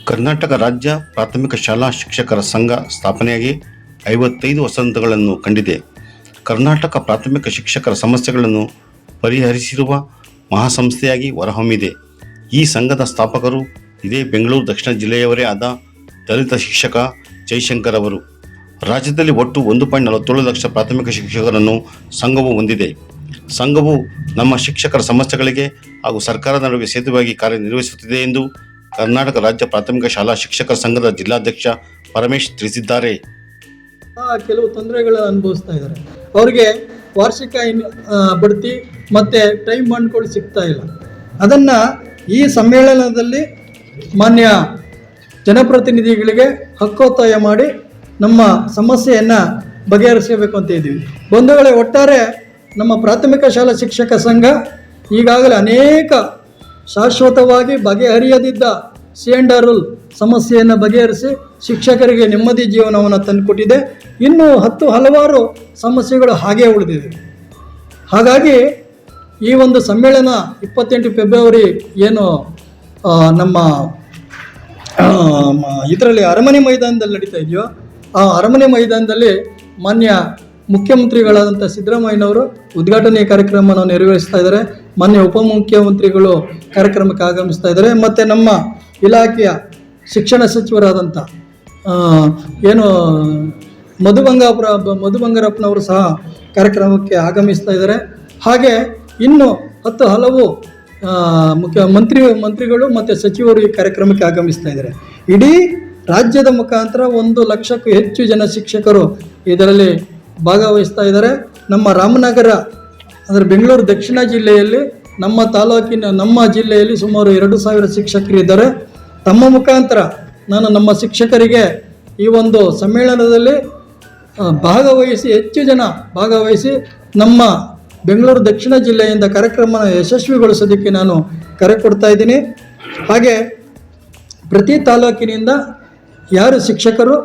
ಕರ್ನಾಟಕ ರಾಜ್ಯ ಪ್ರಾಥಮಿಕ ಶಾಲಾ ಶಿಕ್ಷಕರ ಸಂಘ ಸ್ಥಾಪನೆಯಾಗಿ 55 ವಸಂತಗಳನ್ನು ಕಂಡಿದೆ. ಕರ್ನಾಟಕ ಪ್ರಾಥಮಿಕ ಶಿಕ್ಷಕರ ಸಮಸ್ಯೆಗಳನ್ನು ಪರಿಹರಿಸಿರುವ ಮಹಾಸಂಸ್ಥೆಯಾಗಿ ಹೊರಹೊಮ್ಮಿದೆ. ಈ ಸಂಘದ ಸ್ಥಾಪಕರು ಇದೇ ಬೆಂಗಳೂರು ದಕ್ಷಿಣ ಜಿಲ್ಲೆಯವರೇ ಆದ ದಲಿತ ಶಿಕ್ಷಕ ಜೈಶಂಕರ್ ಅವರು. ರಾಜ್ಯದಲ್ಲಿ ಒಟ್ಟು 1.47 ಲಕ್ಷ ಪ್ರಾಥಮಿಕ ಶಿಕ್ಷಕರನ್ನು ಸಂಘವು ಹೊಂದಿದೆ. ಸಂಘವು ನಮ್ಮ ಶಿಕ್ಷಕರ ಸಮಸ್ಯೆಗಳಿಗೆ ಹಾಗೂ ಸರ್ಕಾರದ ನಡುವೆ ಸೇತುವೆಯಾಗಿ ಕಾರ್ಯನಿರ್ವಹಿಸುತ್ತಿದೆ ಎಂದು ಕರ್ನಾಟಕ ರಾಜ್ಯ ಪ್ರಾಥಮಿಕ ಶಾಲಾ ಶಿಕ್ಷಕರ ಸಂಘದ ಜಿಲ್ಲಾಧ್ಯಕ್ಷ ಪರಮೇಶ್ ತಿಳಿಸಿದ್ದಾರೆ. ಕೆಲವು ತೊಂದರೆಗಳನ್ನು ಅನುಭವಿಸ್ತಾ ಇದ್ದಾರೆ. ಅವರಿಗೆ ವಾರ್ಷಿಕ ಬಡ್ತಿ ಮತ್ತು ಟೈಮ್ ಬಾಂಡ್ಗಳು ಸಿಗ್ತಾ ಇಲ್ಲ. ಅದನ್ನು ಈ ಸಮ್ಮೇಳನದಲ್ಲಿ ಮಾನ್ಯ ಜನಪ್ರತಿನಿಧಿಗಳಿಗೆ ಹಕ್ಕೊತ್ತಾಯ ಮಾಡಿ ನಮ್ಮ ಸಮಸ್ಯೆಯನ್ನು ಬಗೆಹರಿಸಬೇಕು ಅಂತ ಇದ್ದೀವಿ. ಬಂಧುಗಳೇ, ಒಟ್ಟಾರೆ ನಮ್ಮ ಪ್ರಾಥಮಿಕ ಶಾಲಾ ಶಿಕ್ಷಕ ಸಂಘ ಈಗಾಗಲೇ ಅನೇಕ ಶಾಶ್ವತವಾಗಿ ಬಗೆಹರಿಯದಿದ್ದ ಸಿ&ಆರ್ ಸಮಸ್ಯೆಯನ್ನು ಬಗೆಹರಿಸಿ ಶಿಕ್ಷಕರಿಗೆ ನೆಮ್ಮದಿ ಜೀವನವನ್ನು ತಂದುಕೊಟ್ಟಿದೆ. ಇನ್ನೂ ಹಲವಾರು ಸಮಸ್ಯೆಗಳು ಹಾಗೇ ಉಳಿದಿದೆ. ಹಾಗಾಗಿ ಈ ಒಂದು ಸಮ್ಮೇಳನ 28 ಫೆಬ್ರವರಿ ಏನು ನಮ್ಮ ಇದರಲ್ಲಿ ಅರಮನೆ ಮೈದಾನದಲ್ಲಿ ನಡೀತಾ ಇದೆಯೋ, ಆ ಅರಮನೆ ಮೈದಾನದಲ್ಲಿ ಮಾನ್ಯ ಮುಖ್ಯಮಂತ್ರಿಗಳಾದಂಥ ಸಿದ್ದರಾಮಯ್ಯನವರು ಉದ್ಘಾಟನೆ ಕಾರ್ಯಕ್ರಮವನ್ನು ನೆರವೇರಿಸ್ತಾ ಇದ್ದಾರೆ. ಮಾನ್ಯ ಉಪಮುಖ್ಯಮಂತ್ರಿಗಳು ಕಾರ್ಯಕ್ರಮಕ್ಕೆ ಆಗಮಿಸ್ತಾ ಇದ್ದಾರೆ. ಮತ್ತು ನಮ್ಮ ಇಲಾಖೆಯ ಶಿಕ್ಷಣ ಸಚಿವರಾದಂಥ ಏನು ಮಧು ಬಂಗಾರಪ್ಪನವರು ಸಹ ಕಾರ್ಯಕ್ರಮಕ್ಕೆ ಆಗಮಿಸ್ತಾ ಇದ್ದಾರೆ. ಹಾಗೆ ಇನ್ನು ಹಲವು ಮಂತ್ರಿಗಳು ಮತ್ತು ಸಚಿವರು ಈ ಕಾರ್ಯಕ್ರಮಕ್ಕೆ ಆಗಮಿಸ್ತಾ ಇದ್ದಾರೆ. ಇಡೀ ರಾಜ್ಯದ ಮುಖಾಂತರ 1 ಲಕ್ಷಕ್ಕೂ ಹೆಚ್ಚು ಜನ ಶಿಕ್ಷಕರು ಇದರಲ್ಲಿ ಭಾಗವಹಿಸ್ತಾ ಇದ್ದಾರೆ. ನಮ್ಮ ರಾಮನಗರ ಅಂದರೆ ಬೆಂಗಳೂರು ದಕ್ಷಿಣ ಜಿಲ್ಲೆಯಲ್ಲಿ ನಮ್ಮ ಜಿಲ್ಲೆಯಲ್ಲಿ ಸುಮಾರು 2,000 ಶಿಕ್ಷಕರು ಇದ್ದಾರೆ. ತಮ್ಮ ಮುಖಾಂತರ ನಾನು ನಮ್ಮ ಶಿಕ್ಷಕರಿಗೆ ಈ ಒಂದು ಸಮ್ಮೇಳನದಲ್ಲಿ ಹೆಚ್ಚು ಜನ ಭಾಗವಹಿಸಿ ನಮ್ಮ ಬೆಂಗಳೂರು ದಕ್ಷಿಣ ಜಿಲ್ಲೆಯಿಂದ ಕಾರ್ಯಕ್ರಮ ಯಶಸ್ವಿಗೊಳಿಸೋದಕ್ಕೆ ನಾನು ಕರೆ ಕೊಡ್ತಾ ಇದ್ದೀನಿ. ಹಾಗೆ ಪ್ರತಿ ತಾಲೂಕಿನಿಂದ ಯಾರು ಶಿಕ್ಷಕರು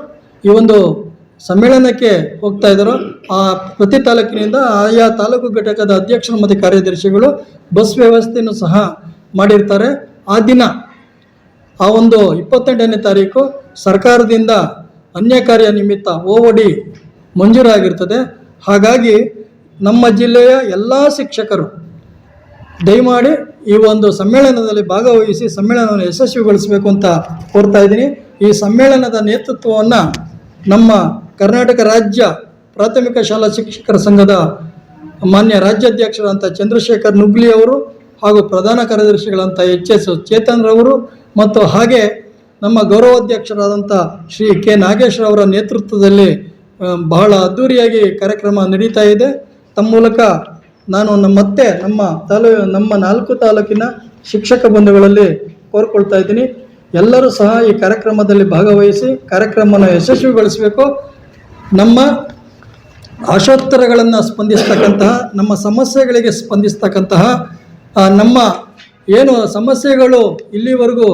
ಈ ಒಂದು ಸಮ್ಮೇಳನಕ್ಕೆ ಹೋಗ್ತಾ ಇದ್ದಾರೋ ಆ ಪ್ರತಿ ತಾಲೂಕಿನಿಂದ ಆಯಾ ತಾಲೂಕು ಘಟಕದ ಅಧ್ಯಕ್ಷರು ಮತ್ತು ಕಾರ್ಯದರ್ಶಿಗಳು ಬಸ್ ವ್ಯವಸ್ಥೆಯನ್ನು ಸಹ ಮಾಡಿರ್ತಾರೆ. ಆ ದಿನ ಆ ಒಂದು 28ನೇ ತಾರೀಕು ಸರ್ಕಾರದಿಂದ ಅನ್ಯ ಕಾರ್ಯ ನಿಮಿತ್ತ OOD ಮಂಜೂರಾಗಿರ್ತದೆ. ಹಾಗಾಗಿ ನಮ್ಮ ಜಿಲ್ಲೆಯ ಎಲ್ಲ ಶಿಕ್ಷಕರು ದಯಮಾಡಿ ಈ ಒಂದು ಸಮ್ಮೇಳನದಲ್ಲಿ ಭಾಗವಹಿಸಿ ಸಮ್ಮೇಳನವನ್ನು ಯಶಸ್ವಿಗೊಳಿಸಬೇಕು ಅಂತ ಕೋರ್ತಾ ಇದ್ದೀನಿ. ಈ ಸಮ್ಮೇಳನದ ನೇತೃತ್ವವನ್ನು ನಮ್ಮ ಕರ್ನಾಟಕ ರಾಜ್ಯ ಪ್ರಾಥಮಿಕ ಶಾಲಾ ಶಿಕ್ಷಕರ ಸಂಘದ ಮಾನ್ಯ ರಾಜ್ಯಾಧ್ಯಕ್ಷರಾದಂಥ ಚಂದ್ರಶೇಖರ್ ನುಗ್ಲಿ ಅವರು ಹಾಗೂ ಪ್ರಧಾನ ಕಾರ್ಯದರ್ಶಿಗಳಂಥ HS ಚೇತನ್ ರವರು ಮತ್ತು ಹಾಗೆ ನಮ್ಮ ಗೌರವಾಧ್ಯಕ್ಷರಾದಂಥ ಶ್ರೀ ಕೆ ನಾಗೇಶ್ವರ ನೇತೃತ್ವದಲ್ಲಿ ಬಹಳ ಅದ್ಧೂರಿಯಾಗಿ ಕಾರ್ಯಕ್ರಮ ನಡೀತಾ ಇದೆ. ತಮ್ಮ ಮೂಲಕ ನಾನು ನಮ್ಮ 4 ತಾಲೂಕಿನ ಶಿಕ್ಷಕ ಬಂಧುಗಳಲ್ಲಿ ಕೋರ್ಕೊಳ್ತಾ ಇದ್ದೀನಿ. ಎಲ್ಲರೂ ಸಹ ಈ ಕಾರ್ಯಕ್ರಮದಲ್ಲಿ ಭಾಗವಹಿಸಿ ಕಾರ್ಯಕ್ರಮನ ಯಶಸ್ವಿಗೊಳಿಸಬೇಕು. ನಮ್ಮ ಆಶೋತ್ತರಗಳನ್ನು ಸ್ಪಂದಿಸ್ತಕ್ಕಂತಹ, ನಮ್ಮ ಸಮಸ್ಯೆಗಳಿಗೆ ಸ್ಪಂದಿಸ್ತಕ್ಕಂತಹ, ನಮ್ಮ ಏನು ಸಮಸ್ಯೆಗಳು ಇಲ್ಲಿವರೆಗೂ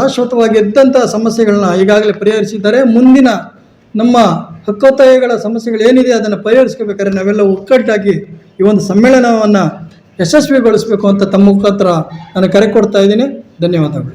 ಶಾಶ್ವತವಾಗಿದ್ದಂಥ ಸಮಸ್ಯೆಗಳನ್ನ ಈಗಾಗಲೇ ಪರಿಹರಿಸಿದ್ದಾರೆ. ಮುಂದಿನ ನಮ್ಮ ಹಕ್ಕೊತ್ತಾಯಗಳ ಸಮಸ್ಯೆಗಳು ಏನಿದೆ ಅದನ್ನು ಪರಿಹರಿಸ್ಕೋಬೇಕಾದ್ರೆ ನಾವೆಲ್ಲ ಒಗ್ಗಟ್ಟಾಗಿ ಈ ಒಂದು ಸಮ್ಮೇಳನವನ್ನು ಯಶಸ್ವಿಗೊಳಿಸಬೇಕು ಅಂತ ತಮ್ಮ ಮುಖಾಂತರ ನಾನು ಕರೆ ಕೊಡ್ತಾ ಇದ್ದೀನಿ. ಧನ್ಯವಾದಗಳು.